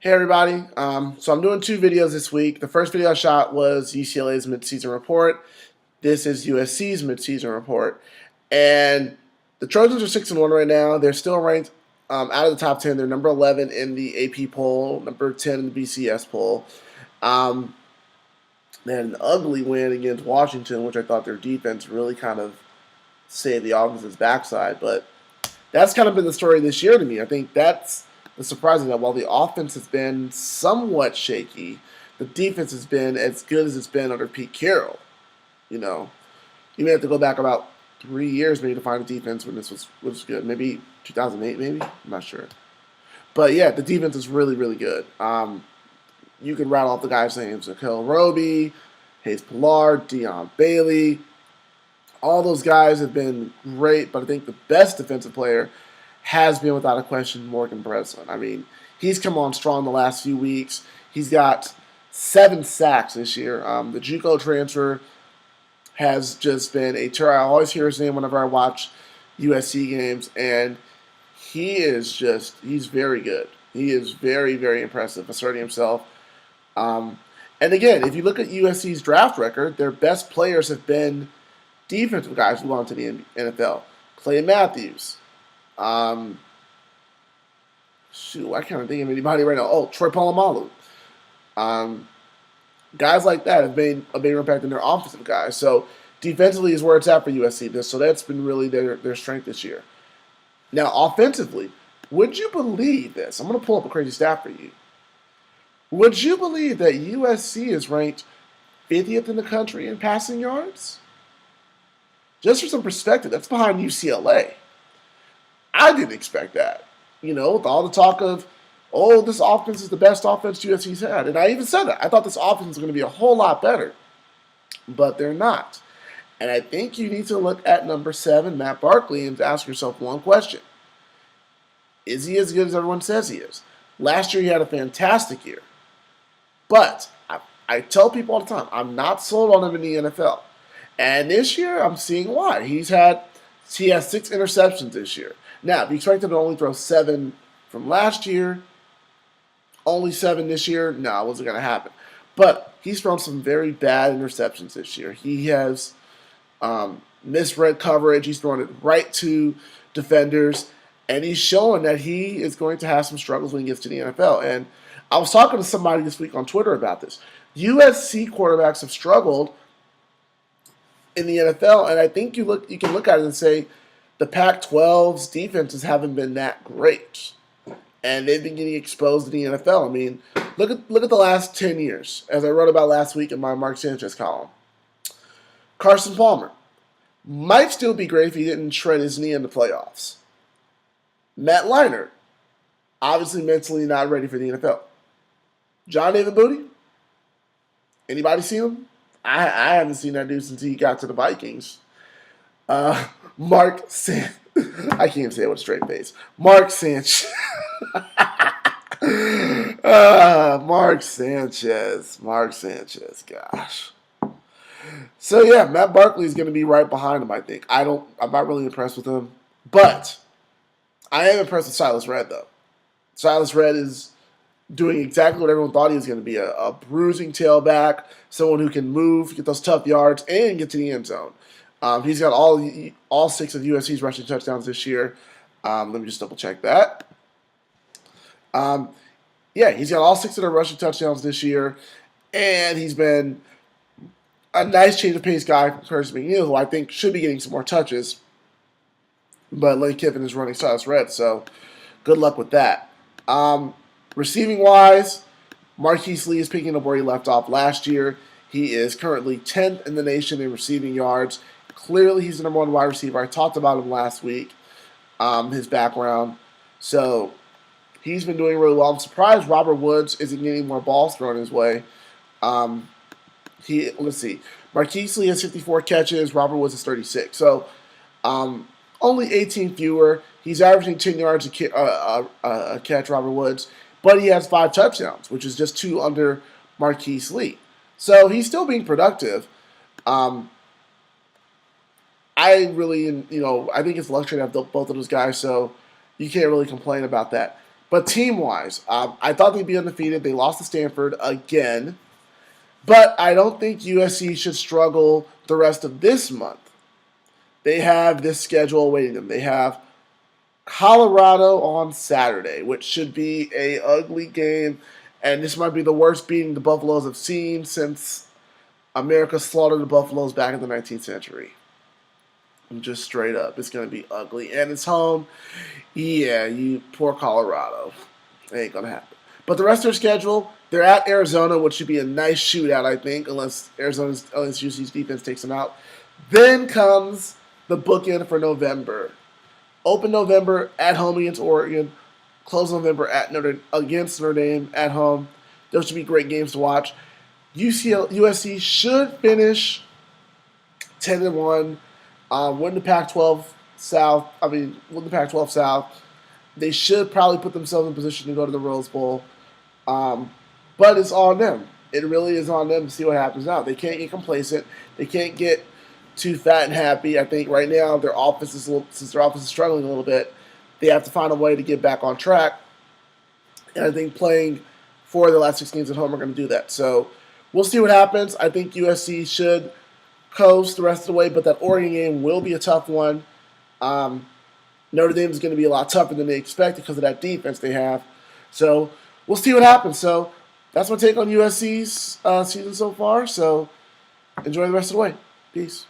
Hey everybody, so I'm doing two videos this week. The first video I shot was UCLA's midseason report. This is USC's midseason report. And the Trojans are 6-1 right now. They're still ranked out of the top 10. They're number 11 in the AP poll, number 10 in the BCS poll. They had an ugly win against Washington, which I thought their defense really kind of saved the offense's backside. But that's kind of been the story this year to me. I think that's the surprising that while the offense has been somewhat shaky, the defense has been as good as it's been under Pete Carroll. You know, you may have to go back about 3 years maybe to find a defense when this was good. Maybe 2008, maybe? I'm not sure. But yeah, the defense is really, really good. You can rattle off the guys' names: Akel Roby, Hayes Pillard, Dion Bailey. All those guys have been great, but I think the best defensive player has been, without a question, Morgan Breslin. I mean, he's come on strong the last few weeks. He's got 7 sacks this year. The JUCO transfer has just been a terror. I always hear his name whenever I watch USC games, and he's very good. He is very, very impressive, asserting himself. And again, if you look at USC's draft record, their best players have been defensive guys who gone to the NFL. Clay Matthews. I can't think of anybody right now. Oh, Troy Polamalu. Guys like that have made a bigger impact than their offensive guys. So defensively is where it's at for USC. So that's been really their strength this year. Now, offensively, would you believe this? I'm going to pull up a crazy stat for you. Would you believe that USC is ranked 50th in the country in passing yards? Just for some perspective, that's behind UCLA. I didn't expect that. You know, with all the talk of, oh, this offense is the best offense USC's had. And I even said that. I thought this offense was going to be a whole lot better. But they're not. And I think you need to look at number 7, Matt Barkley, and ask yourself one question. Is he as good as everyone says he is? Last year he had a fantastic year. But I tell people all the time, I'm not sold on him in the NFL. And this year, I'm seeing why. He has 6 interceptions this year. Now, if you expect him to only throw 7 from last year, only 7 this year, no, it wasn't going to happen. But he's thrown some very bad interceptions this year. He has misread coverage. He's thrown it right to defenders. And he's showing that he is going to have some struggles when he gets to the NFL. And I was talking to somebody this week on Twitter about this. USC quarterbacks have struggled in the NFL, and I think you can look at it and say the Pac-12's defenses haven't been that great, and they've been getting exposed in the NFL. I mean, look at the last 10 years, as I wrote about last week in my Mark Sanchez column. Carson Palmer might still be great if he didn't shred his knee in the playoffs. Matt Leinart, obviously mentally not ready for the NFL. John David Booty, anybody seen him? I haven't seen that dude since he got to the Vikings. I can't even say it with a straight face. Mark Sanchez. Mark Sanchez. Gosh. So yeah, Matt Barkley is going to be right behind him, I think. I'm not really impressed with him. But I am impressed with Silas Redd, though. Silas Redd is doing exactly what everyone thought he was going to be, a bruising tailback, someone who can move, get those tough yards, and get to the end zone. He's got all 6 of USC's rushing touchdowns this year. Let me just double-check that. He's got all 6 of their rushing touchdowns this year, and he's been a nice change of pace guy from Curtis McNeil, who I think should be getting some more touches. But Lane Kiffin is running Silas Redd, so good luck with that. Receiving-wise, Marquise Lee is picking up where he left off last year. He is currently 10th in the nation in receiving yards. Clearly, he's the number 1 wide receiver. I talked about him last week, his background. So he's been doing really well. I'm surprised Robert Woods isn't getting more balls thrown his way. Let's see. Marquise Lee has 54 catches. Robert Woods has 36. So only 18 fewer. He's averaging 10 yards a catch, Robert Woods. But he has 5 touchdowns, which is just 2 under Marquise Lee. So he's still being productive. I think it's luxury to have both of those guys, so you can't really complain about that. But team-wise, I thought they'd be undefeated. They lost to Stanford again. But I don't think USC should struggle the rest of this month. They have this schedule awaiting them. They have Colorado on Saturday, which should be a ugly game. And this might be the worst beating the Buffaloes have seen since America slaughtered the Buffaloes back in the 19th century. I'm just straight up. It's going to be ugly. And it's home. Yeah, you poor Colorado. It ain't going to happen. But the rest of their schedule, they're at Arizona, which should be a nice shootout, I think, unless USC's defense takes them out. Then comes the bookend for November. Open November at home against Oregon. Close November against Notre Dame at home. Those should be great games to watch. USC should finish 10-1. Win the Pac-12 South. Win the Pac-12 South. They should probably put themselves in position to go to the Rose Bowl. But it's on them. It really is on them to see what happens now. They can't get complacent. They can't get too fat and happy. I think right now since their offense is struggling a little bit, they have to find a way to get back on track. And I think playing 4 of the last 6 games at home are going to do that. So we'll see what happens. I think USC should coast the rest of the way, but that Oregon game will be a tough one. Notre Dame is going to be a lot tougher than they expected because of that defense they have. So we'll see what happens. So that's my take on USC's season so far. So enjoy the rest of the way. Peace.